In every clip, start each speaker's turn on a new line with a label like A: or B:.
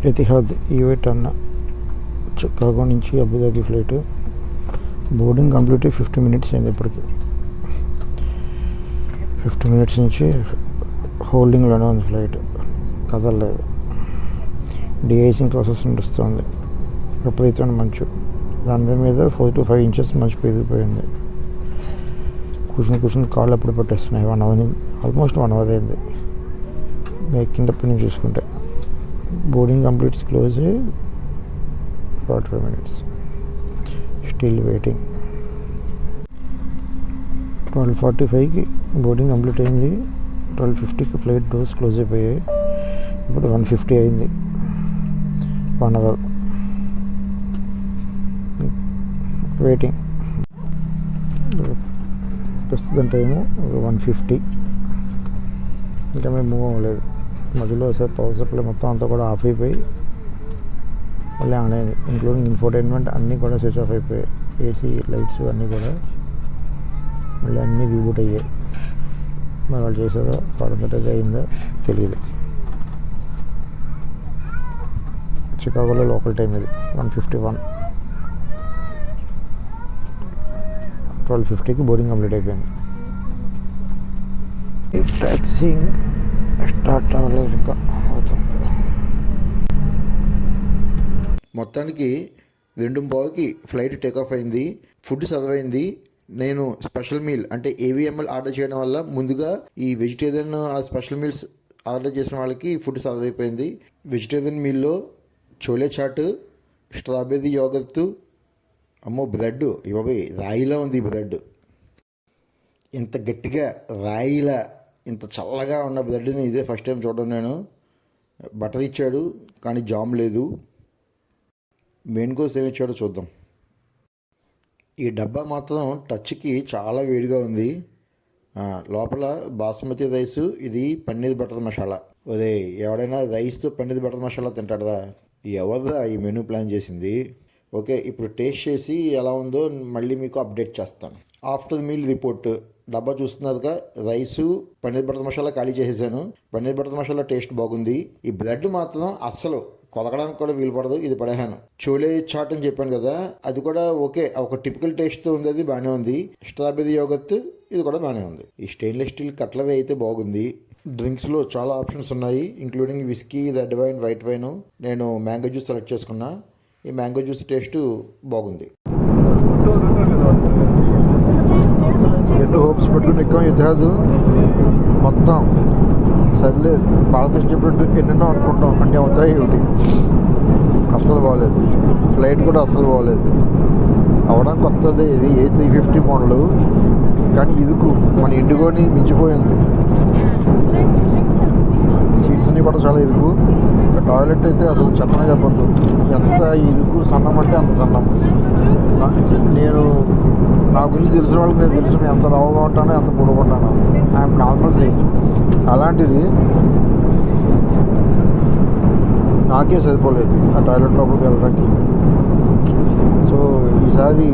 A: Etihad ఈవెట్ అన్న Chicago నుంచి Abu Dhabi flight. Boarding complete 50 minutes అయింది. ఇప్పటికి 50 minutes నుంచి హోల్డింగ్లోనే ఉంది ఫ్లైట్, కదలలేదు. డిఐసింగ్ ప్రాసెస్ నడుస్తుంది. విపరీతమైన మంచు, దాని మీద 4 to 5 inches మంచు పెరిగిపోయింది. కూర్చుని కాళ్ళు ఎప్పుడు పట్టేస్తున్నాయి. 1 hour, ఆల్మోస్ట్ 1 hour అయింది కిందప్పటి నుంచి చూసుకుంటే. Boarding completes close 45 minutes, still waiting. 12:45కి బోర్డింగ్ కంప్లీట్ అయింది. 12:50కి ఫ్లైట్ డోర్స్ క్లోజ్ అయిపోయాయి. ఇప్పుడు 1:50 అయింది. 1 hour వెయిటింగ్. ప్రస్తుతం టైము 1:50. ఇంకా మేము మూవ్ అవ్వలేదు. మధ్యలో ఒకసారి పవర్ సప్లై మొత్తం అంతా కూడా ఆఫ్ అయిపోయి మళ్ళీ ఆన్ అయింది. ఇంక్లూడింగ్ ఇన్ఫోటైన్మెంట్ అన్నీ కూడా స్విచ్ ఆఫ్ అయిపోయాయి. ఏసీ లైట్స్ అన్నీ కూడా మళ్ళీ అన్నీ రీబూట్ అయ్యాయి. మరి వాళ్ళు చేసారో పడమటది అయిందో తెలియదు. చికాగోలో లోకల్ టైం ఇది 1:51. 12:50కి బోర్డింగ్ కంప్లీట్ అయిపోయింది. టాక్సీయింగ్ స్టార్ట్ అవ్వలేదు ఇంకా, అవుతుంది.
B: మొత్తానికి 2:15కి ఫ్లైట్ టేకాఫ్ అయింది. ఫుడ్ సర్వ్ అయింది. నేను స్పెషల్ మీల్ అంటే AVML ఆర్డర్ చేయడం వల్ల ముందుగా ఈ వెజిటేరియన్ ఆ స్పెషల్ మీల్స్ ఆర్డర్ చేసిన వాళ్ళకి ఫుడ్ సర్వ్ అయిపోయింది. వెజిటేరియన్ మీల్లో చోలే చాట్, స్ట్రాబెర్రీ యోగర్ట్, అమ్మో బ్రెడ్, ఇవ్వబోయి రాయిలా ఉంది ఈ బ్రెడ్. ఇంత గట్టిగా రాయిలా ఇంత చల్లగా ఉన్న బ్రెడ్ని ఇదే ఫస్ట్ టైం చూడడం నేను. బటర్ ఇచ్చాడు కానీ జామ్ లేదు. మెయిన్ కోర్స్ ఏమి ఇచ్చాడో చూద్దాం. ఈ డబ్బా మాత్రం టచ్కి చాలా వేడిగా ఉంది. లోపల బాస్మతి రైస్, ఇది పన్నీర్ బటర్ మసాలా. అదే ఎవడైనా రైస్తో పన్నీర్ బటర్ మసాలా తింటాడదా? ఎవరిదా ఈ మెనూ ప్లాన్ చేసింది? ఓకే, ఇప్పుడు టేస్ట్ చేసి ఎలా ఉందో మళ్ళీ మీకు అప్డేట్ చేస్తాను. After meal report. డబ్బా చూస్తున్నారుగా, రైసు పన్నీర్ బటర్ మసాలా ఖాళీ చేసేసాను. పన్నీర్ బటర్ మసాలా టేస్ట్ బాగుంది. ఈ బ్రెడ్ మాత్రం అస్సలు కొదగడానికి కూడా వీలు పడదు, ఇది పడేహాను. చోలే చాట్ అని చెప్పాను కదా, అది కూడా ఓకే, ఒక టిపికల్ టేస్ట్తో ఉంది, అది బాగానే ఉంది. స్ట్రాబెర్రీ యోగర్ట్ ఇది కూడా బాగానే ఉంది. ఈ స్టెయిన్లెస్ స్టీల్ కట్లరీ అయితే బాగుంది. డ్రింక్స్లో చాలా ఆప్షన్స్ ఉన్నాయి, including whisky, red wine, white wine. నేను మ్యాంగో జ్యూస్ సెలెక్ట్ చేసుకున్నా. ఈ మ్యాంగో జ్యూస్ టేస్ట్ బాగుంది.
A: ఎన్నో హోప్స్ పెట్టుకుని ఎక్కాం ఎతిహాద్. మొత్తం సర్లే, భారతదేశం చెప్పినట్టు ఎన్నెన్నో అనుకుంటాం, అంటే అవుతాయి ఒకటి. అస్సలు బాగలేదు. ఫ్లైట్ కూడా అస్సలు బాగలేదు. అవడం కొత్తది, ఇది A350 మోడలు, కానీ ఇదుకు మన ఇండిగోని మించిపోయింది. సీట్స్ అన్నీ కూడా చాలా ఇరుకు. టాయిలెట్ అయితే అసలు చెప్పనే చెప్పొద్దు, ఎంత ఇరుకు, సన్నం అంటే అంత సన్నం. నా గురించి తెలిసిన వాళ్ళకి నేను తెలుసు, ఎంత లావుగా ఉంటానో ఎంత పొడుగుంటానో. I'm normal size. అలాంటిది నాకే సరిపోలేదు ఆ టాయిలెట్ లోపలికి వెళ్ళడానికి. సో ఈసారి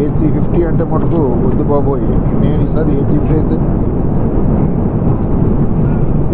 A: A350 అంటే మటుకు వద్దు బాబోయ్. నేను ఈసారి A350 అయితే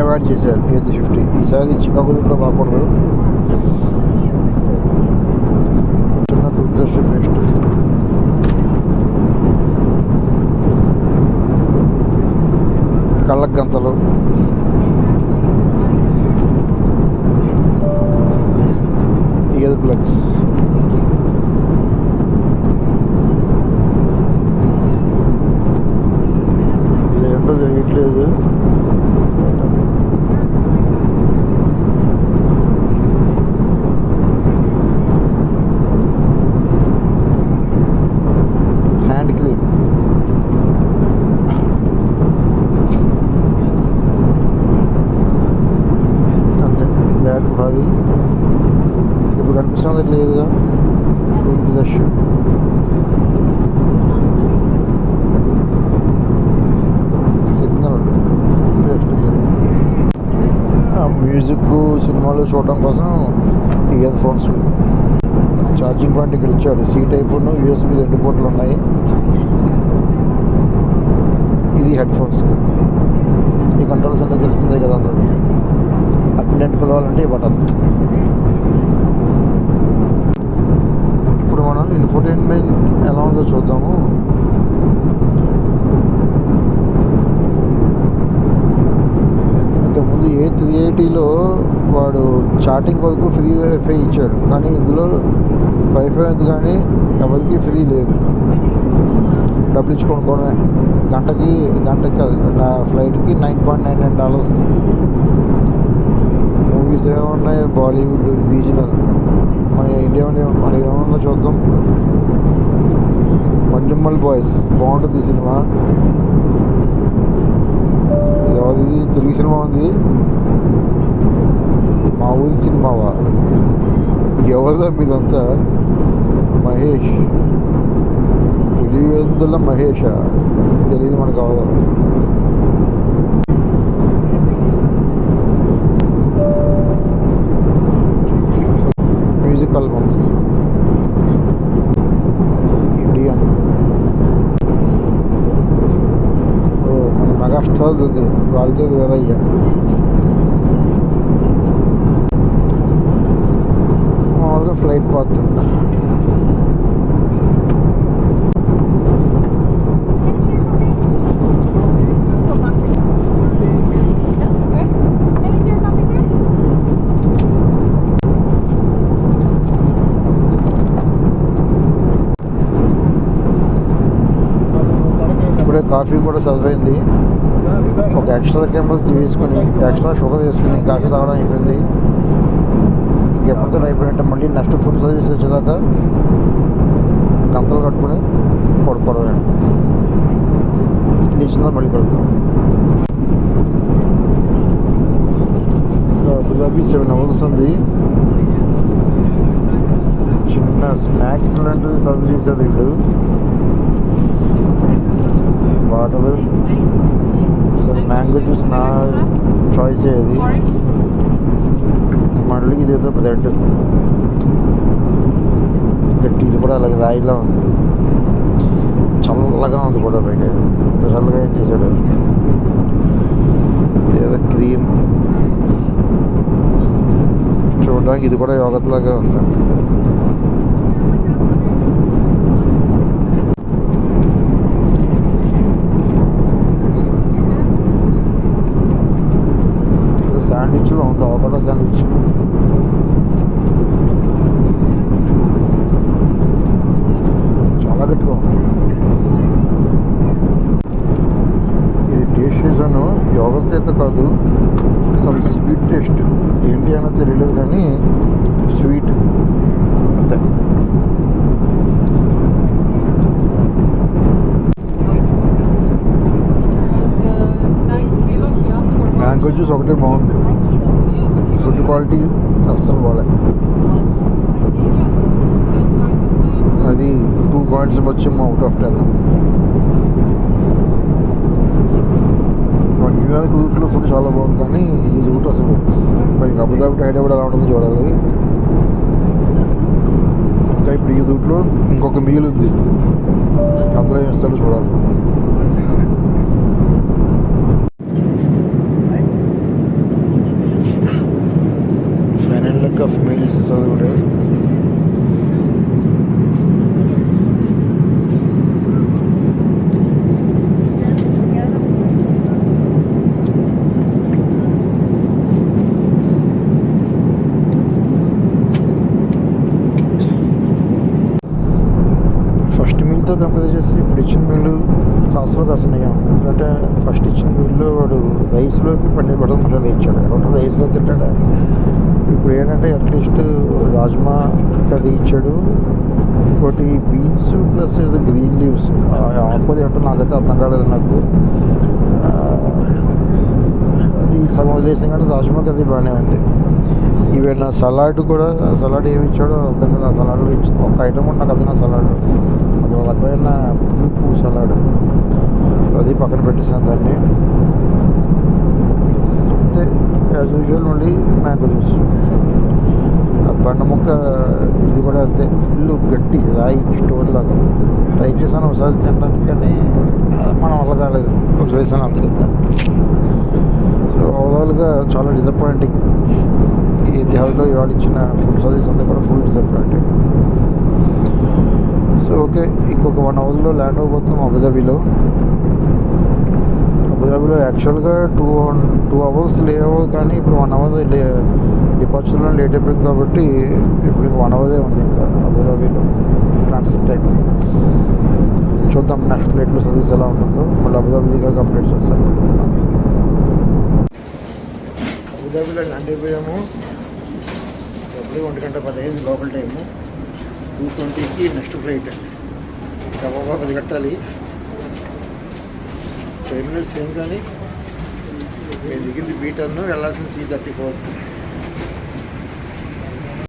A: అవాయిడ్ చేసేయాలి. A350 ఈసారి చికాగో కూడా రాకూడదు. చిన్న టూత్బ్రష్ పేస్ట్, కళ్ళకు గంతలు, ఇయర్ ప్లగ్స్, ఇదేంటో తెలియట్లేదు. హ్యాండ్ క్రీమ్, అంతే. బ్యాక్ భారీ ఇప్పుడు కనిపిస్తుంది క్లియర్గా. టూత్ బ్రష్, సిగ్నల్, మ్యూజిక్, సినిమాలు చూడడం కోసం ఇయర్ ఫోన్స్. ఛార్జింగ్ పాయింట్ ఇక్కడ ఇచ్చాడు. C టైప్ USB 2 పోర్ట్లు ఉన్నాయి. ఇది హెడ్ ఫోన్స్కి. ఈ కంట్రోల్స్ అనేది తెలిసిందే కదా అందరూ. అటెండెంట్ పిలవాలంటే ఈ బటన్. ఇప్పుడు మనం ఇన్ఫోటైన్మెంట్ ఎలా ఉందో చూద్దాము. ఇంతకుముందు A380లో వాడు చాటింగ్ వరకు ఫ్రీ వైఫై ఇచ్చాడు, కానీ ఇందులో వైఫై ఉంది కానీ ఎవరికి ఫ్రీ లేదు, డబ్బులు ఇచ్చి కొనుక్కోవడమే. గంటకి కాదు, నా ఫ్లైట్కి $9.99. మూవీస్ ఏమున్నాయి, బాలీవుడ్ రీజనల్. మన ఇండియా మన ఏమన్నా చూద్దాం. మంజుమ్మల్ బాయ్స్ బాగుంటుంది సినిమా. ఇది తెలుగు సినిమా ఉంది, మా ఊరి సినిమావా, ఎవరిదా మీదంతా? మహేష్, పులివెందుల మహేష, తెలియదు మనకు కావాలి. మ్యూజిక్ ఆల్బమ్స్ ఇండియన్, మన మెగాస్టార్ ఉంది, వాళ్ళతో వేదయ్యా. మామూలుగా ఫ్లైట్ పాత్. ఇప్పుడే కాఫీ కూడా చదివైంది. ఒక ఎక్స్ట్రా కెంబల్ తీసుకుని ఎక్స్ట్రా షుగర్ తీసుకుని కాఫీ తాగడం అయిపోయింది. ఇంకెప్పటితో అయిపోయినట్టే మళ్ళీ నెక్స్ట్ ఫుడ్ సర్వీస్ వచ్చేదాకా గంతలు కట్టుకుని పడుకోవడమే. లేచిందా మళ్ళీ కలుద్దాం. అబుదాబి 7 hours ఉంది. చిన్న స్నాక్స్ లాంటిది సర్వ్ చేసేది వీడు. వాటర్, సరే మ్యాంగో జ్యూస్ నా చాయిస్ అయ్యేది. మళ్ళీ ఇదేదో బ్రెడ్, ఇది కూడా అలాగే రాయిలా ఉంది, చల్లగా ఉంది కూడా. పైగా చల్లగా ఏం చేశాడు, ఏదో క్రీమ్. చూడడానికి ఇది కూడా యోగత్ లాగా ఉంది. శాండ్విచ్లో ఉంది, అవకాడో శాండ్విచ్. చాలా గట్టిగా ఉంది. ఇది టేస్ట్ చేశాను, యోగత్ అయితే కాదు, సమ్ స్వీట్ టేస్ట్. ఏంటి అన్నది తెలియలేదు కానీ స్వీట్ అంతే. మ్యాంగో జ్యూస్ ఒకటే బాగుంది, ఫుడ్ క్వాలిటీ అస్సలు బాగా. అది 2 points వచ్చి అవుట్ ఆఫ్ 10. న్యూయార్క్ రూట్లో ఫుడ్ చాలా బాగుంది, కానీ ఈ రూట్ అసలు మరి అబుదాబి టు హైదరాబాద్ ఎలా ఉంటుందో చూడాలి. ఇంకా ఇప్పుడు ఈ రూట్లో ఇంకొక మీల్ ఉంది, అందులో వేస్తాడో చూడాలి. ఫైనల్ లెక్ ఆఫ్ మీల్స్ చదివిడే. ఫస్ట్ మీల్తో కంపేర్ చేసి ఇప్పుడు ఇచ్చిన మీల్ కాస్ట్లో కాస్త నయ్యాం. ఎందుకంటే ఫస్ట్ ఇచ్చిన మీల్లో వాడు రైస్లోకి పన్నీర్ బటర్ మసాలా ఇచ్చాడు, ఒకటి రైస్లో తింటాడా. ఇప్పుడు ఏంటంటే అట్లీస్ట్ రాజ్మా కర్రీ ఇచ్చాడు, ఇంకోటి బీన్స్ ప్లస్ ఏదో గ్రీన్ లీవ్స్, ఆకుది ఏంటో నాకైతే అర్థం కాలేదు నాకు. అది సగం వదిలేసాం కానీ రాజ్మా కర్రీ బాగానే ఉంది. ఈవెన్ సలాడ్ కూడా, సలాడ్ ఏమి ఇచ్చాడో అర్థం కాదు. ఆ సలాడ్లో ఇచ్చింది ఒక ఐటమ్ కూడా నాకు అర్థం, సలాడ్ అది ఒక రకమైన పువ్వు సలాడ్, అది పక్కన పెట్టేసాను దాన్ని. అంతే యాజ్ యూజువల్. మళ్ళీ మ్యాంగో జ్యూస్. ఆ బండ ముక్క ఇది కూడా అంతే, ఫుల్ గట్టి రాయి స్టోన్ లాగా. ట్రై చేశాను ఒకసారి తినడానికి, కానీ మనం వల్ల కాలేదు, వదిలేసాను అంతకింత. సో ఓవరాల్గా చాలా డిసప్పాయింటింగ్. ఈ దేహంలో ఇవాళ ఇచ్చిన ఫుడ్ సర్వీస్ అంతా కూడా ఫుల్ డిసప్పాయింటింగ్. సో ఓకే, ఇంకొక 1 అవర్లో ల్యాండ్ అయిపోతున్నాం అబుదాబిలో. అబుదాబిలో యాక్చువల్గా 2 అవర్స్ లే అవ్వదు, కానీ ఇప్పుడు 1 అవర్ డిపార్చర్లో లేట్ అయిపోయింది కాబట్టి ఇప్పుడు ఇంకా 1 అవరే ఉంది ఇంకా అబుదాబిలో ట్రాన్సిట్ టైం. చూద్దాం నెక్స్ట్ ఫ్లైట్లో సర్వీస్ ఎలా ఉంటుందో, మళ్ళీ అబుదాబి దిగా కంప్లీట్ చేస్తాను. అబుదాబిలో ల్యాండ్ అయిపోయాము. ఎప్పుడు 1:15 లోకల్ టైము. 2:20కి నెక్స్ట్ ఫ్లైట్. గబాబా 10 కట్టాలి. టెర్మినల్ సేమ్, కానీ మేము దిగింది B10, వెళ్ళాల్సిన C34.